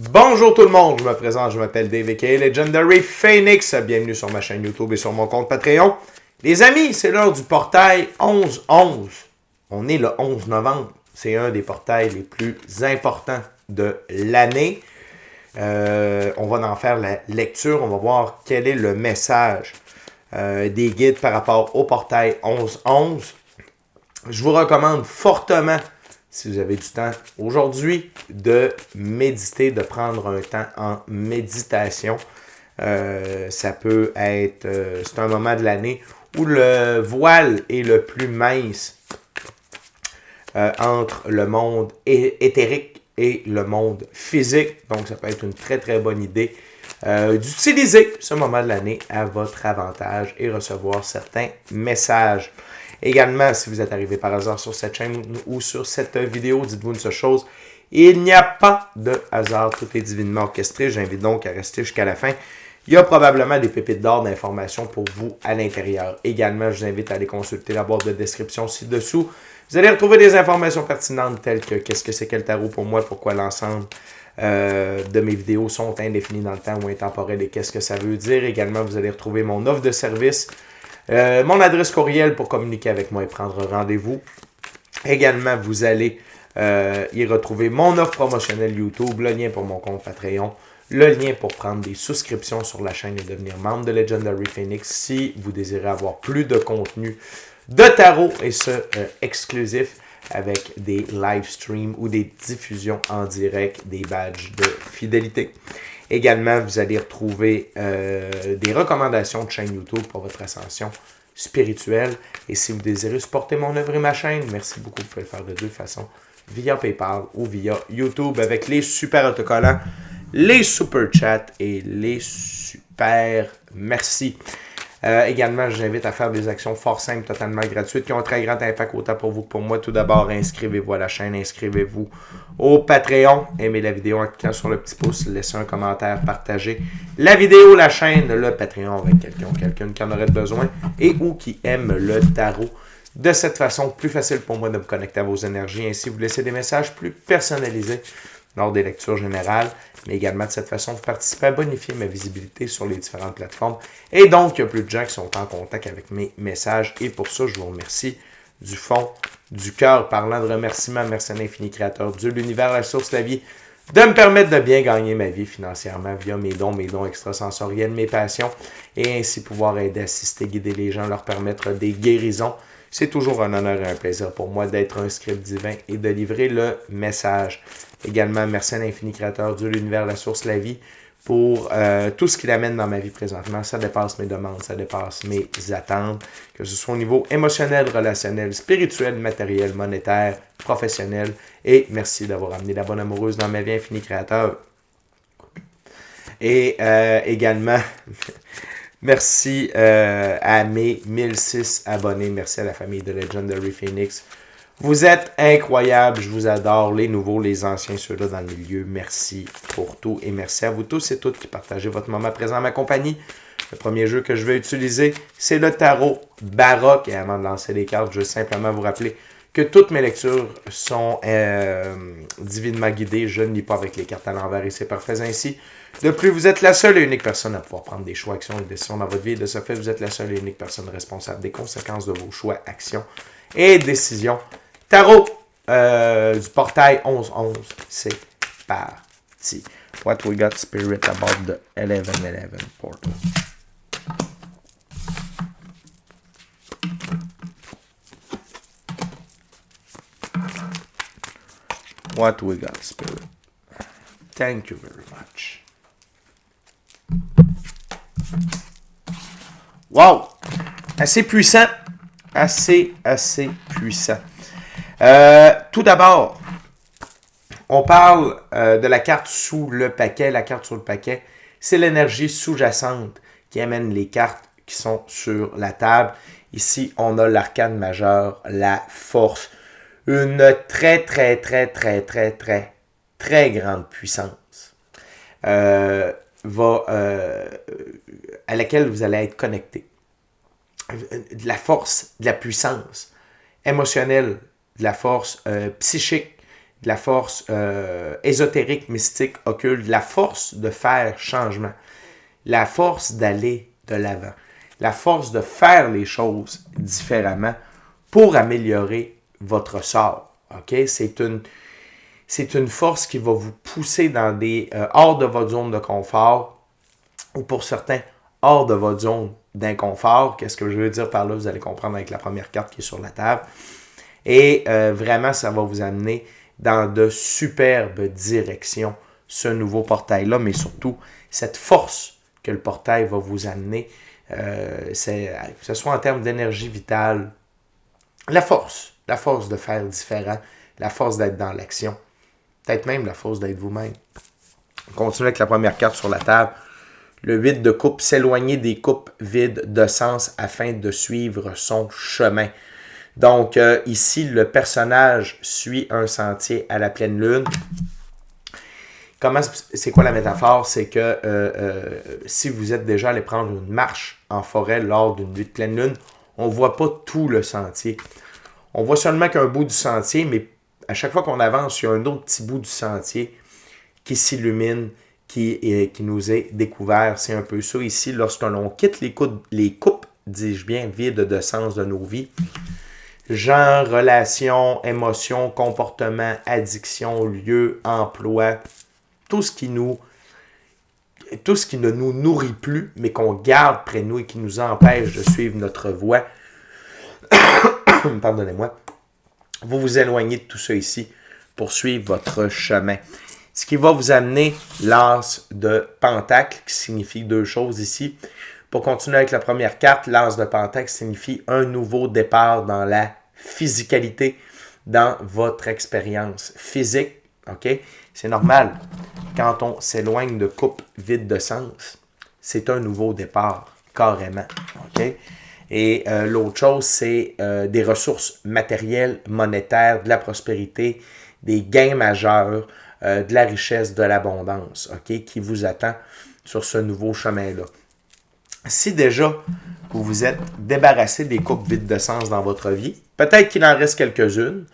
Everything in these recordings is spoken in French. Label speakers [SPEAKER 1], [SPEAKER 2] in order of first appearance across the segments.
[SPEAKER 1] Bonjour tout le monde, je me présente, je m'appelle Dave aka Legendary Phoenix. Bienvenue sur ma chaîne YouTube et sur mon compte Patreon. Les amis, c'est l'heure du portail 11-11. On est le 11 novembre. C'est un des portails les plus importants de l'année. On va en faire la lecture. On va voir quel est le message des guides par rapport au portail 11-11. Je vous recommande fortement, si vous avez du temps aujourd'hui, de méditer, de prendre un temps en méditation. Ça peut être, c'est un moment de l'année où le voile est le plus mince entre le monde éthérique et le monde physique. Donc, ça peut être une très, très bonne idée d'utiliser ce moment de l'année à votre avantage et recevoir certains messages. Également, si vous êtes arrivé par hasard sur cette chaîne ou sur cette vidéo, dites-vous une seule chose, il n'y a pas de hasard, tout est divinement orchestré. J'invite donc à rester jusqu'à la fin. Il y a probablement des pépites d'or d'informations pour vous à l'intérieur. Également, je vous invite à aller consulter la boîte de description ci-dessous. Vous allez retrouver des informations pertinentes telles que qu'est-ce que c'est que le tarot pour moi, pourquoi l'ensemble de mes vidéos sont indéfinies dans le temps ou intemporelles et qu'est-ce que ça veut dire. Également, vous allez retrouver mon offre de service, mon adresse courriel pour communiquer avec moi et prendre rendez-vous. Également, vous allez y retrouver mon offre promotionnelle YouTube, le lien pour mon compte Patreon, le lien pour prendre des souscriptions sur la chaîne et devenir membre de Legendary Phoenix si vous désirez avoir plus de contenu de tarot et ce exclusif avec des live streams ou des diffusions en direct, des badges de fidélité. Également, vous allez retrouver des recommandations de chaîne YouTube pour votre ascension spirituelle. Et si vous désirez supporter mon œuvre et ma chaîne, merci beaucoup. Vous pouvez le faire de deux façons, via PayPal ou via YouTube avec les super autocollants, les super chats et les super merci. Également, je vous invite à faire des actions fort simples, totalement gratuites, qui ont un très grand impact autant pour vous que pour moi. Tout d'abord, inscrivez-vous à la chaîne, inscrivez-vous au Patreon, aimez la vidéo en cliquant sur le petit pouce, laissez un commentaire, partagez la vidéo, la chaîne, le Patreon avec quelqu'un qui en aurait besoin et ou qui aime le tarot. De cette façon, plus facile pour moi de me connecter à vos énergies, ainsi vous laissez des messages plus personnalisés lors des lectures générales, mais également de cette façon, vous participez à bonifier ma visibilité sur les différentes plateformes. Et donc, il y a plus de gens qui sont en contact avec mes messages. Et pour ça, je vous remercie du fond du cœur. Parlant de remerciements, merci à l'infini créateur, Dieu, l'univers, la source, la vie, de me permettre de bien gagner ma vie financièrement via mes dons extrasensoriels, mes passions, et ainsi pouvoir aider, assister, guider les gens, leur permettre des guérisons. C'est toujours un honneur et un plaisir pour moi d'être un script divin et de livrer le message. Également, merci à l'infini créateur, Dieu, l'univers, la source, la vie, pour tout ce qu'il amène dans ma vie présentement. Ça dépasse mes demandes, ça dépasse mes attentes, que ce soit au niveau émotionnel, relationnel, spirituel, matériel, monétaire, professionnel. Et merci d'avoir amené la bonne amoureuse dans ma vie, infini créateur. Et également... Merci à mes 1006 abonnés. Merci à la famille de Legendary Phoenix. Vous êtes incroyables. Je vous adore. Les nouveaux, les anciens, ceux-là dans le milieu. Merci pour tout. Et merci à vous tous et toutes qui partagez votre moment présent à ma compagnie. Le premier jeu que je vais utiliser, c'est le tarot baroque. Et avant de lancer les cartes, je veux simplement vous rappeler que toutes mes lectures sont divinement guidées. Je ne lis pas avec les cartes à l'envers et c'est parfait ainsi. De plus, vous êtes la seule et unique personne à pouvoir prendre des choix, actions et décisions dans votre vie. De ce fait, vous êtes la seule et unique personne responsable des conséquences de vos choix, actions et décisions. Tarot du portail 11-11, c'est parti. What we got spirit about the 11-11 portal. What we got spirit. Thank you very much. Wow! Assez puissant. Assez puissant. Tout d'abord, on parle de la carte sous le paquet. La carte sur le paquet, c'est l'énergie sous-jacente qui amène les cartes qui sont sur la table. Ici, on a l'arcane majeur, la force. Une très grande puissance. À laquelle vous allez être connecté. De la force, de la puissance émotionnelle, de la force psychique, de la force ésotérique, mystique, occulte, de la force de faire changement, la force d'aller de l'avant, la force de faire les choses différemment pour améliorer votre sort. Okay? C'est une force qui va vous pousser dans hors de votre zone de confort ou pour certains, hors de votre zone d'inconfort. Qu'est-ce que je veux dire par là? Vous allez comprendre avec la première carte qui est sur la table. Et vraiment, ça va vous amener dans de superbes directions, ce nouveau portail-là, mais surtout, cette force que le portail va vous amener, que ce soit en termes d'énergie vitale, la force de faire différent, la force d'être dans l'action, peut-être même la force d'être vous-même. On continue avec la première carte sur la table. Le 8 de coupe, s'éloigner des coupes vides de sens afin de suivre son chemin. Donc, ici, le personnage suit un sentier à la pleine lune. C'est quoi la métaphore? C'est que si vous êtes déjà allé prendre une marche en forêt lors d'une nuit de pleine lune, on ne voit pas tout le sentier. On voit seulement qu'un bout du sentier, mais à chaque fois qu'on avance, il y a un autre petit bout du sentier qui s'illumine, qui nous est découvert. C'est un peu ça ici, lorsque l'on quitte les coupes, dis-je bien, vides de sens de nos vies. Genre, relations, émotions, comportements, addiction, lieu, emploi, tout ce qui ne nous nourrit plus, mais qu'on garde près de nous et qui nous empêche de suivre notre voie. Pardonnez-moi. Vous vous éloignez de tout ça ici pour suivre votre chemin. Ce qui va vous amener l'as de Pentacle, qui signifie deux choses ici. Pour continuer avec la première carte, l'as de Pentacle signifie un nouveau départ dans la physicalité, dans votre expérience physique. Okay? C'est normal. Quand on s'éloigne de coupe vide de sens, c'est un nouveau départ, carrément. Okay? Et l'autre chose, c'est des ressources matérielles, monétaires, de la prospérité, des gains majeurs, de la richesse, de l'abondance, okay, qui vous attend sur ce nouveau chemin-là. Si déjà vous vous êtes débarrassé des coupes vides de sens dans votre vie, peut-être qu'il en reste quelques-unes,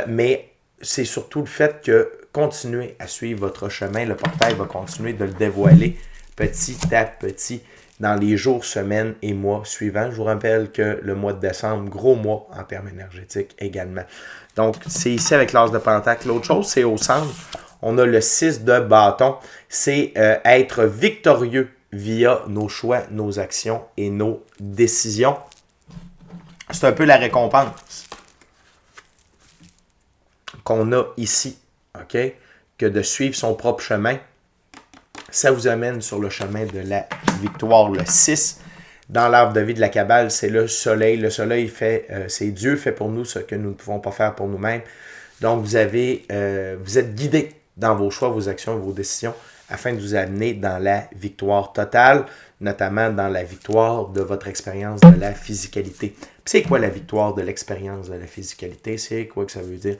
[SPEAKER 1] mais c'est surtout le fait que continuez à suivre votre chemin. Le portail va continuer de le dévoiler petit à petit dans les jours, semaines et mois suivants. Je vous rappelle que le mois de décembre, gros mois en termes énergétiques également. Donc, c'est ici avec l'as de Pentacle. L'autre chose, c'est au centre, on a le 6 de bâton. C'est être victorieux via nos choix, nos actions et nos décisions. C'est un peu la récompense qu'on a ici, OK? Que de suivre son propre chemin. Ça vous amène sur le chemin de la victoire. Le 6, dans l'arbre de vie de la Kabbale, c'est le soleil. Le soleil c'est Dieu fait pour nous ce que nous ne pouvons pas faire pour nous-mêmes. Donc, vous êtes guidé dans vos choix, vos actions, vos décisions afin de vous amener dans la victoire totale, notamment dans la victoire de votre expérience de la physicalité. Puis c'est quoi la victoire de l'expérience de la physicalité? C'est quoi que ça veut dire?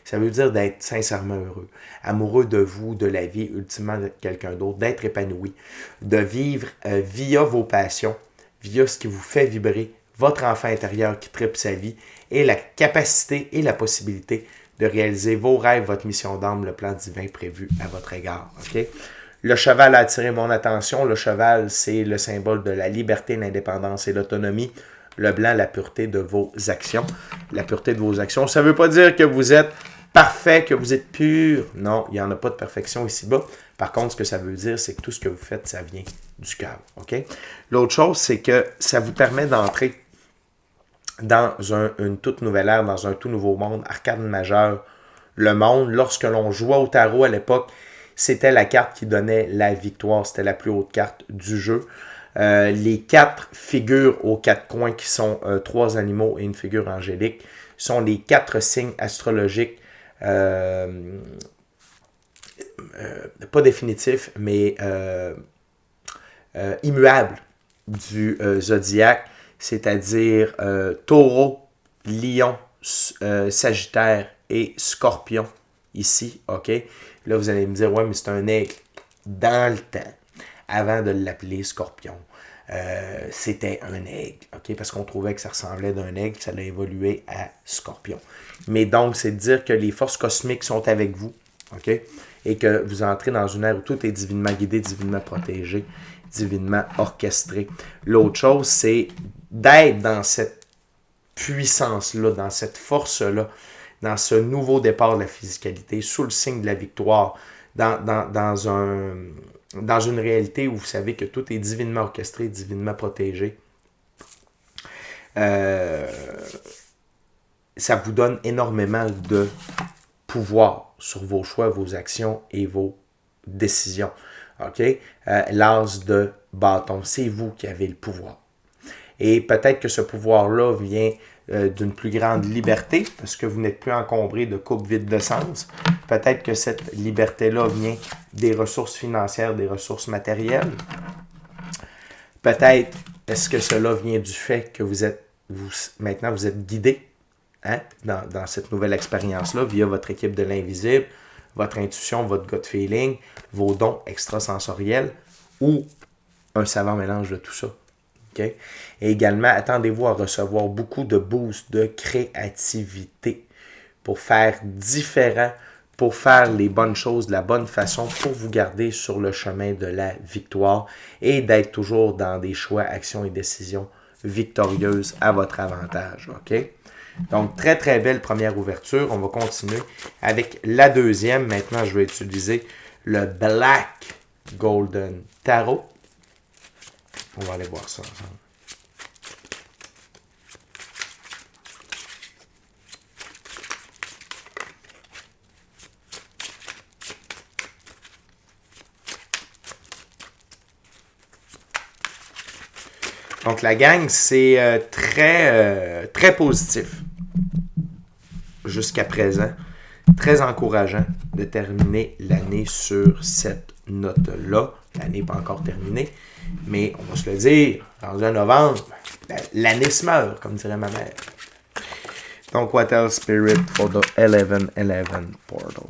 [SPEAKER 1] Ça veut dire d'être sincèrement heureux, amoureux de vous, de la vie, ultimement de quelqu'un d'autre, d'être épanoui, de vivre via vos passions, via ce qui vous fait vibrer, votre enfant intérieur qui tripe sa vie et la capacité et la possibilité de réaliser vos rêves, votre mission d'âme, le plan divin prévu à votre égard. Okay? Le cheval a attiré mon attention. Le cheval, c'est le symbole de la liberté, l'indépendance et l'autonomie. Le blanc, la pureté de vos actions. La pureté de vos actions, ça ne veut pas dire que vous êtes parfait, que vous êtes pur. Non, il n'y en a pas de perfection ici-bas. Par contre, ce que ça veut dire, c'est que tout ce que vous faites, ça vient du cœur. Okay? L'autre chose, c'est que ça vous permet d'entrer dans une toute nouvelle ère, dans un tout nouveau monde, arcane majeure, le monde. Lorsque l'on jouait au tarot à l'époque, c'était la carte qui donnait la victoire, c'était la plus haute carte du jeu. Les 4 figures aux 4 coins, qui sont 3 animaux et une figure angélique, sont les 4 signes astrologiques, pas définitifs, mais immuables du zodiaque. C'est-à-dire Taureau, Lion, Sagittaire et Scorpion, ici, OK? Là, vous allez me dire, ouais, mais c'est un aigle. Dans le temps, avant de l'appeler Scorpion, c'était un aigle, ok? Parce qu'on trouvait que ça ressemblait d'un aigle, ça a évolué à scorpion. Mais donc, c'est de dire que les forces cosmiques sont avec vous, ok? Et que vous entrez dans une ère où tout est divinement guidé, divinement protégé, divinement orchestré. L'autre chose, c'est d'être dans cette puissance-là, dans cette force-là, dans ce nouveau départ de la physicalité, sous le signe de la victoire, dans une réalité où vous savez que tout est divinement orchestré, divinement protégé. Ça vous donne énormément de pouvoir sur vos choix, vos actions et vos décisions. OK? L'as de bâton, c'est vous qui avez le pouvoir. Et peut-être que ce pouvoir-là vient d'une plus grande liberté, parce que vous n'êtes plus encombré de coupes vides de sens. Peut-être que cette liberté-là vient des ressources financières, des ressources matérielles. Peut-être est-ce que cela vient du fait que maintenant vous êtes guidé dans cette nouvelle expérience-là via votre équipe de l'invisible, votre intuition, votre gut feeling, vos dons extrasensoriels ou un savant mélange de tout ça. Okay? Et également, attendez-vous à recevoir beaucoup de boosts de créativité pour faire différent, pour faire les bonnes choses de la bonne façon, pour vous garder sur le chemin de la victoire et d'être toujours dans des choix, actions et décisions victorieuses à votre avantage. OK? Donc, très, très belle première ouverture. On va continuer avec la deuxième. Maintenant, je vais utiliser le Black Golden Tarot. On va aller voir ça ensemble. Donc, la gang, c'est très positif jusqu'à présent. Très encourageant de terminer l'année sur cette note-là. L'année n'est pas encore terminée, mais on va se le dire, dans un novembre, l'année se meurt, comme dirait ma mère. Donc, what else, Spirit, for the 11-11 portal?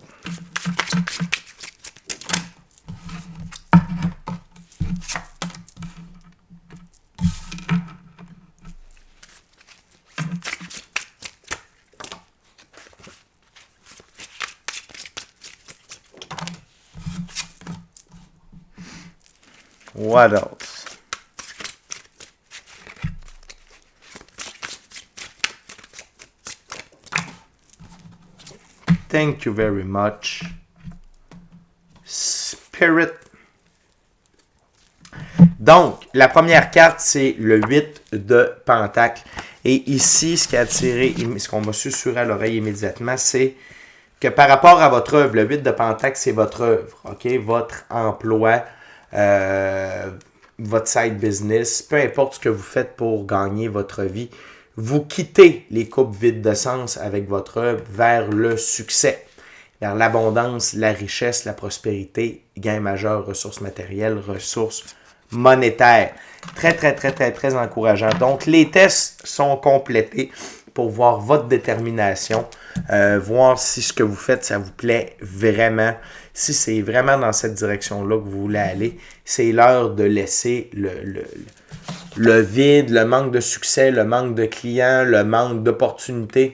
[SPEAKER 1] What else? Thank you very much. Spirit. Donc, la première carte, c'est le 8 de Pentacle. Et ici, ce qu'on m'a susurré à l'oreille immédiatement, c'est que par rapport à votre œuvre, le 8 de Pentacle, c'est votre œuvre, ok? Votre emploi, votre side business, peu importe ce que vous faites pour gagner votre vie, vous quittez les coupes vides de sens avec votre œuvre vers le succès, vers l'abondance, la richesse, la prospérité, gain majeur, ressources matérielles, ressources monétaires. Très, très, très, très, très encourageant. Donc, les tests sont complétés pour voir votre détermination, voir si ce que vous faites, ça vous plaît vraiment. Si c'est vraiment dans cette direction-là que vous voulez aller, c'est l'heure de laisser le vide, le manque de succès, le manque de clients, le manque d'opportunités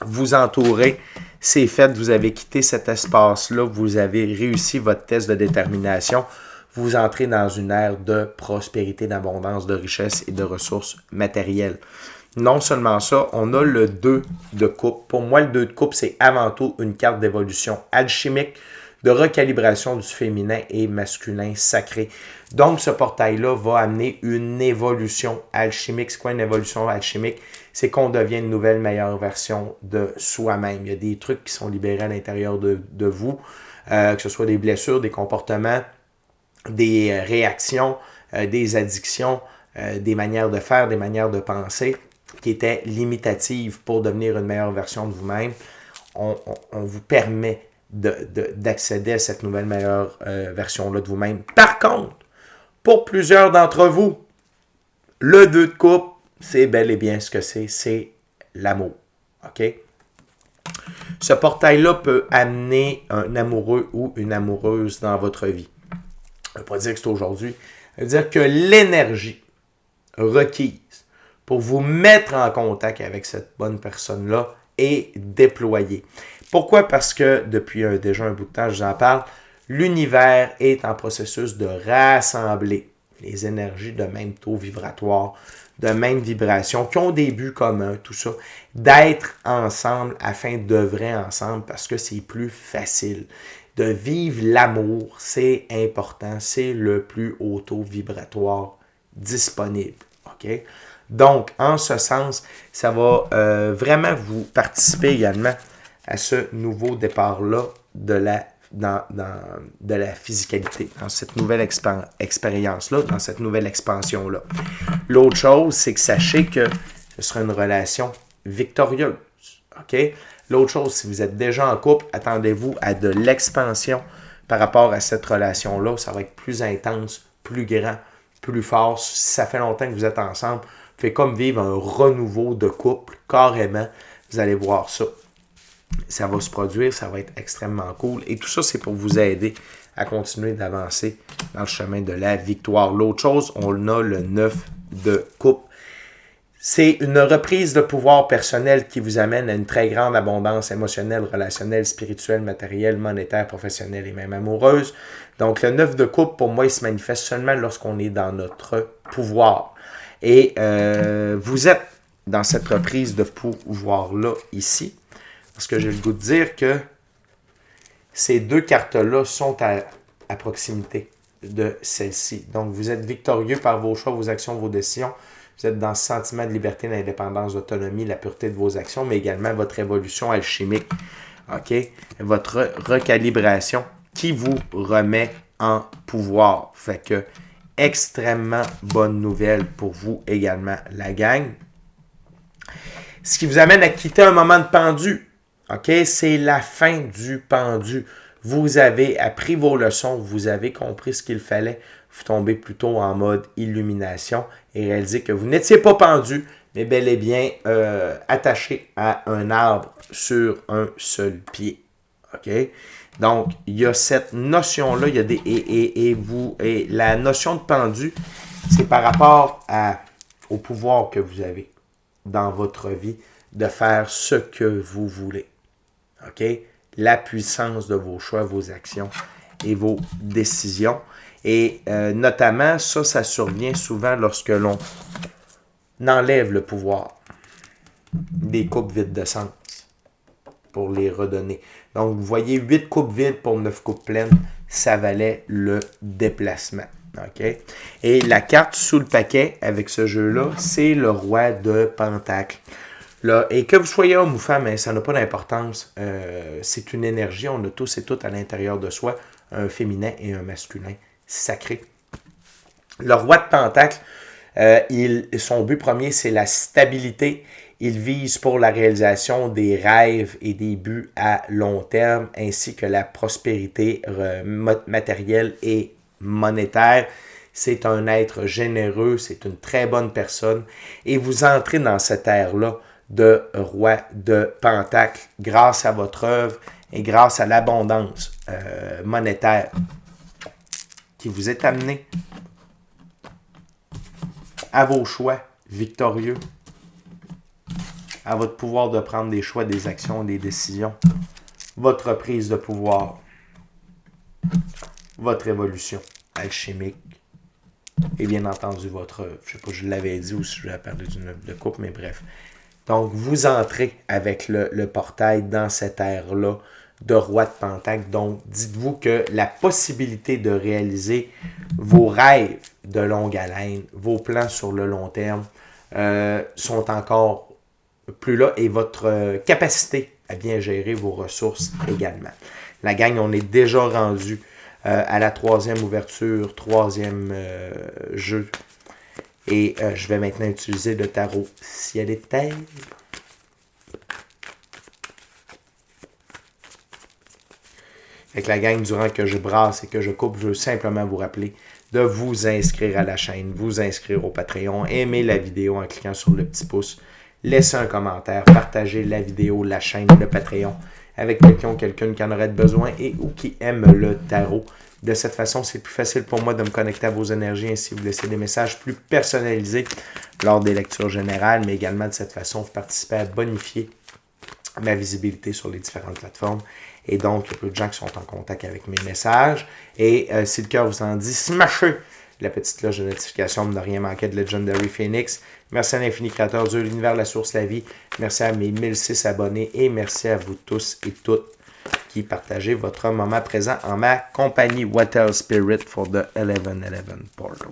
[SPEAKER 1] vous entourer. C'est fait, vous avez quitté cet espace-là, vous avez réussi votre test de détermination. Vous entrez dans une ère de prospérité, d'abondance, de richesse et de ressources matérielles. Non seulement ça, on a le 2 de coupe. Pour moi, le 2 de coupe, c'est avant tout une carte d'évolution alchimique, de recalibration du féminin et masculin sacré. Donc, ce portail-là va amener une évolution alchimique. C'est quoi une évolution alchimique? C'est qu'on devient une nouvelle, meilleure version de soi-même. Il y a des trucs qui sont libérés à l'intérieur de vous, que ce soit des blessures, des comportements, des réactions, des addictions, des manières de faire, des manières de penser qui étaient limitatives pour devenir une meilleure version de vous-même. On vous permet d'accéder à cette nouvelle meilleure version-là de vous-même. Par contre, pour plusieurs d'entre vous, le 2 de coupe, c'est bel et bien ce que c'est l'amour. OK? Ce portail-là peut amener un amoureux ou une amoureuse dans votre vie. Je ne veux pas dire que c'est aujourd'hui. Ça veut dire que l'énergie requise pour vous mettre en contact avec cette bonne personne-là est déployée. Pourquoi? Parce que depuis déjà un bout de temps, je vous en parle, l'univers est en processus de rassembler les énergies de même taux vibratoire, de même vibration, qui ont des buts communs, tout ça, d'être ensemble afin d'œuvrer ensemble parce que c'est plus facile. De vivre l'amour, c'est important, c'est le plus haut taux vibratoire disponible. OK? Donc, en ce sens, ça va vraiment vous participer également à ce nouveau départ-là de la physicalité, dans cette nouvelle expérience-là, dans cette nouvelle expansion-là. L'autre chose, c'est que sachez que ce sera une relation victorieuse. OK? L'autre chose, si vous êtes déjà en couple, attendez-vous à de l'expansion par rapport à cette relation-là. Ça va être plus intense, plus grand, plus fort. Si ça fait longtemps que vous êtes ensemble, vous faites comme vivre un renouveau de couple, carrément. Vous allez voir ça. Ça va se produire, ça va être extrêmement cool. Et tout ça, c'est pour vous aider à continuer d'avancer dans le chemin de la victoire. L'autre chose, on a le 9 de coupe. C'est une reprise de pouvoir personnel qui vous amène à une très grande abondance émotionnelle, relationnelle, spirituelle, matérielle, monétaire, professionnelle et même amoureuse. Donc, le 9 de coupe, pour moi, il se manifeste seulement lorsqu'on est dans notre pouvoir. Et vous êtes dans cette reprise de pouvoir-là ici. Parce que j'ai le goût de dire que ces deux cartes-là sont à proximité de celle-ci. Donc, vous êtes victorieux par vos choix, vos actions, vos décisions. Vous êtes dans ce sentiment de liberté, d'indépendance, d'autonomie, la pureté de vos actions, mais également votre évolution alchimique. OK? Votre recalibration qui vous remet en pouvoir. Fait que, extrêmement bonne nouvelle pour vous également, la gang. Ce qui vous amène à quitter un moment de pendu. OK? C'est la fin du pendu. Vous avez appris vos leçons, vous avez compris ce qu'il fallait. Vous tombez plutôt en mode illumination et réalisez que vous n'étiez pas pendu, mais bel et bien attaché à un arbre sur un seul pied. OK? Donc, il y a cette notion-là, il y a des et la notion de pendu, c'est par rapport au pouvoir que vous avez dans votre vie de faire ce que vous voulez. OK? La puissance de vos choix, vos actions et vos décisions. Et notamment, ça survient souvent lorsque l'on enlève le pouvoir des coupes vides de sens pour les redonner. Donc, vous voyez, 8 coupes vides pour 9 coupes pleines, ça valait le déplacement. OK? Et la carte sous le paquet avec ce jeu-là, c'est le roi de Pentacle. Là, et que vous soyez homme ou femme, hein, ça n'a pas d'importance. C'est une énergie, on a tous et toutes à l'intérieur de soi un féminin et un masculin sacré. Le roi de Pentacle, son but premier, c'est la stabilité. Il vise pour la réalisation des rêves et des buts à long terme, ainsi que la prospérité matérielle et monétaire. C'est un être généreux, c'est une très bonne personne. Et vous entrez dans cette ère-là de roi de Pentacle grâce à votre œuvre et grâce à l'abondance monétaire qui vous est amenée à vos choix victorieux, à votre pouvoir de prendre des choix, des actions, des décisions, votre prise de pouvoir, votre évolution alchimique et bien entendu votre œuvre. Je ne sais pas si je l'avais dit ou si je l'avais parlé d'une œuvre de coupe, mais bref. Donc, vous entrez avec le portail dans cette ère-là de roi de Pentacle. Donc, dites-vous que la possibilité de réaliser vos rêves de longue haleine, vos plans sur le long terme, sont encore plus là et votre capacité à bien gérer vos ressources également. La gang, on est déjà rendu à la 3e ouverture, 3e jeu. Et je vais maintenant utiliser le tarot Ciel et Terre. Avec la gang, durant que je brasse et que je coupe, je veux simplement vous rappeler de vous inscrire à la chaîne, vous inscrire au Patreon, aimer la vidéo en cliquant sur le petit pouce, laisser un commentaire, partager la vidéo, la chaîne, le Patreon avec quelqu'un qui en aurait besoin et ou qui aime le tarot. De cette façon, c'est plus facile pour moi de me connecter à vos énergies, ainsi vous laisser des messages plus personnalisés lors des lectures générales, mais également de cette façon, vous participez à bonifier ma visibilité sur les différentes plateformes. Et donc, il y a peu de gens qui sont en contact avec mes messages. Et si le cœur vous en dit, smashez la petite cloche de notification pour ne rien manquer de Legendary Phoenix. Merci à l'infini créateur Dieu, l'univers, la source, la vie. Merci à mes 1006 abonnés et merci à vous tous et toutes qui partagez votre moment présent en ma compagnie. What else Spirit for the 1111 portal.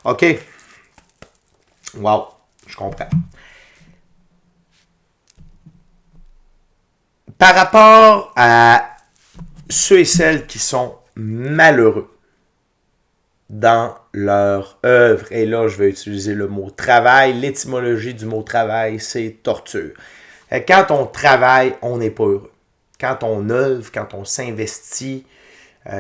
[SPEAKER 1] OK. Wow. Je comprends. Par rapport à ceux et celles qui sont malheureux dans leur œuvre, et là, je vais utiliser le mot travail. L'étymologie du mot travail, c'est torture. Quand on travaille, on n'est pas heureux. Quand on œuvre, quand on s'investit,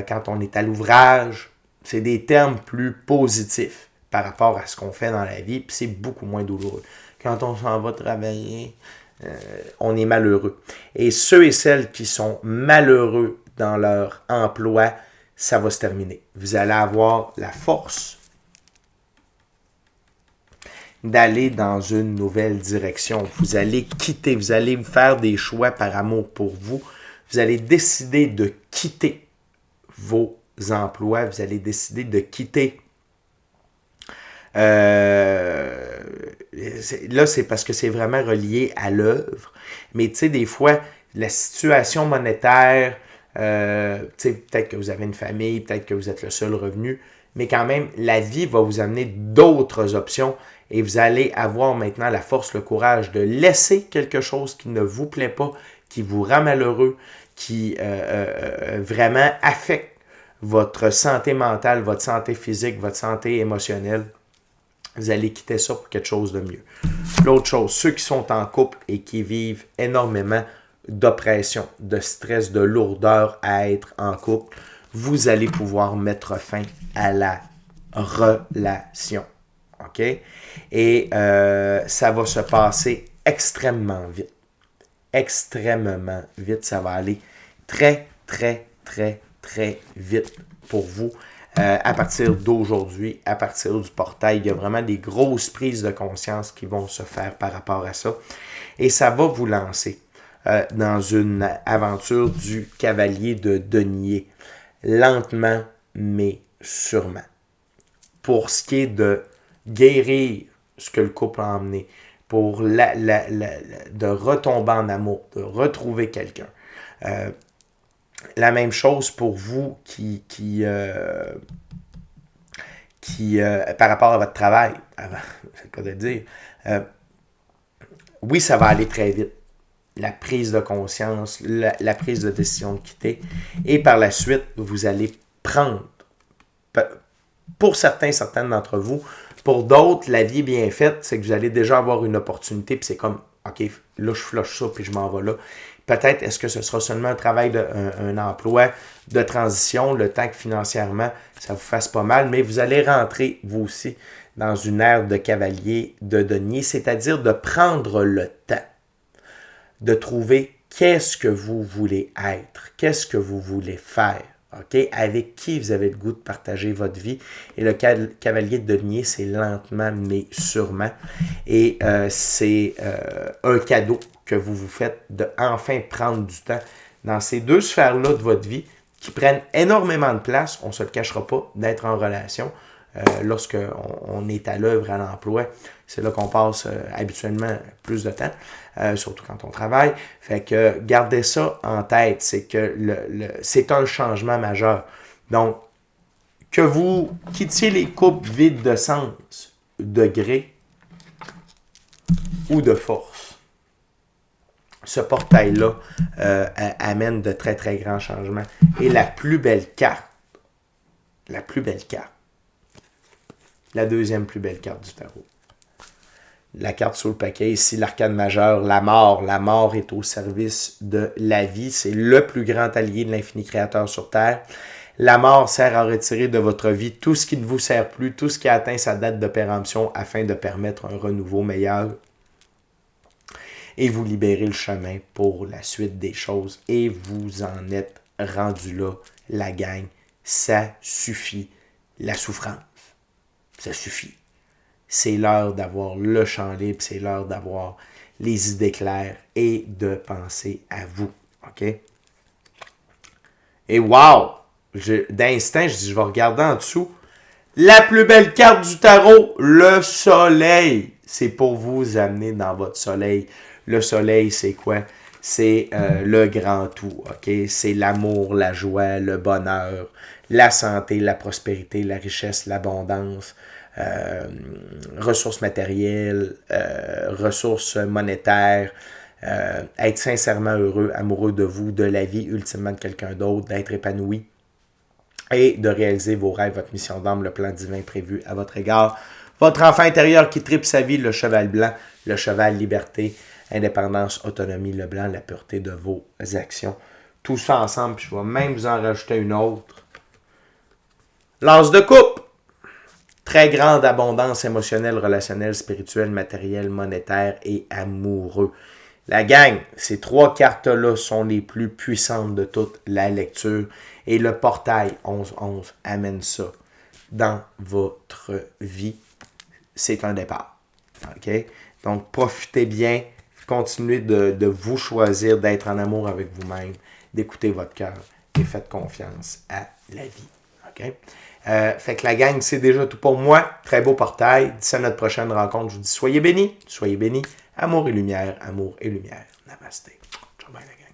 [SPEAKER 1] quand on est à l'ouvrage, c'est des termes plus positifs par rapport à ce qu'on fait dans la vie, puis c'est beaucoup moins douloureux. Quand on s'en va travailler, on est malheureux. Et ceux et celles qui sont malheureux dans leur emploi, ça va se terminer. Vous allez avoir la force d'aller dans une nouvelle direction. Vous allez quitter, vous allez faire des choix par amour pour vous. Vous allez décider de quitter vos emplois, vous allez décider de quitter. Là, c'est parce que c'est vraiment relié à l'œuvre. Mais tu sais, des fois, la situation monétaire, tu sais, peut-être que vous avez une famille, peut-être que vous êtes le seul revenu, mais quand même, la vie va vous amener d'autres options et vous allez avoir maintenant la force, le courage de laisser quelque chose qui ne vous plaît pas, qui vous rend malheureux, qui vraiment affecte votre santé mentale, votre santé physique, votre santé émotionnelle. Vous allez quitter ça pour quelque chose de mieux. L'autre chose, ceux qui sont en couple et qui vivent énormément d'oppression, de stress, de lourdeur à être en couple, vous allez pouvoir mettre fin à la relation. OK? Et ça va se passer extrêmement vite. Extrêmement vite. Ça va aller très, très, très, très vite pour vous. À partir d'aujourd'hui, à partir du portail, il y a vraiment des grosses prises de conscience qui vont se faire par rapport à ça. Et ça va vous lancer dans une aventure du cavalier de denier. Lentement, mais sûrement. Pour ce qui est de guérir ce que le couple a emmené, pour de retomber en amour, de retrouver quelqu'un. La même chose pour vous qui par rapport à votre travail, c'est le cas de dire, oui, ça va aller très vite. La prise de conscience, la prise de décision de quitter. Et par la suite, vous allez prendre, pour certaines d'entre vous, pour d'autres, la vie est bien faite, c'est que vous allez déjà avoir une opportunité, puis c'est comme, OK, là, je flush ça, puis je m'en vais là. Peut-être, est-ce que ce sera seulement un travail, un emploi de transition, le temps que financièrement, ça vous fasse pas mal, mais vous allez rentrer, vous aussi, dans une ère de cavalier, de denier, c'est-à-dire de prendre le temps de trouver qu'est-ce que vous voulez être, qu'est-ce que vous voulez faire, OK? Avec qui vous avez le goût de partager votre vie. Et le cavalier de denier, c'est lentement mais sûrement. Et c'est un cadeau que vous vous faites de enfin prendre du temps dans ces deux sphères-là de votre vie qui prennent énormément de place, on ne se le cachera pas, d'être en relation. Lorsqu'on est à l'œuvre, à l'emploi, c'est là qu'on passe habituellement plus de temps, surtout quand on travaille. Fait que gardez ça en tête, c'est que c'est un changement majeur. Donc, que vous quittiez les couples vides de sens, de gré ou de force, ce portail-là amène de très, très grands changements. Et la plus belle carte, la deuxième plus belle carte du tarot. La carte sur le paquet, ici l'arcane majeur, la mort. La mort est au service de la vie. C'est le plus grand allié de l'infini créateur sur Terre. La mort sert à retirer de votre vie tout ce qui ne vous sert plus, tout ce qui a atteint sa date de péremption afin de permettre un renouveau meilleur et vous libérer le chemin pour la suite des choses. Et vous en êtes rendu là, la gang. Ça suffit. La souffrance, ça suffit. C'est l'heure d'avoir le champ libre, c'est l'heure d'avoir les idées claires et de penser à vous. OK? Et wow! D'instinct, je dis, je vais regarder en dessous. La plus belle carte du tarot, le soleil. C'est pour vous amener dans votre soleil. Le soleil, c'est quoi? C'est le grand tout. OK? C'est l'amour, la joie, le bonheur, la santé, la prospérité, la richesse, l'abondance. Ressources matérielles, ressources monétaires, être sincèrement heureux, amoureux de vous, de la vie, ultimement de quelqu'un d'autre, d'être épanoui et de réaliser vos rêves, votre mission d'âme, le plan divin prévu à votre égard. Votre enfant intérieur qui tripe sa vie, le cheval blanc, le cheval liberté, indépendance, autonomie, le blanc, la pureté de vos actions. Tout ça ensemble, puis je vais même vous en rajouter une autre. L'as de coupe. Très grande abondance émotionnelle, relationnelle, spirituelle, matérielle, monétaire et amoureux. La gang, ces trois cartes-là sont les plus puissantes de toute la lecture. Et le portail 11-11 amène ça dans votre vie. C'est un départ. OK? Donc, profitez bien. Continuez de vous choisir, d'être en amour avec vous-même, d'écouter votre cœur et faites confiance à la vie. OK? Fait que la gang, c'est déjà tout pour moi. Très beau portail. D'ici à notre prochaine rencontre, je vous dis soyez bénis. Amour et lumière. Namasté. Ciao, bye la gang.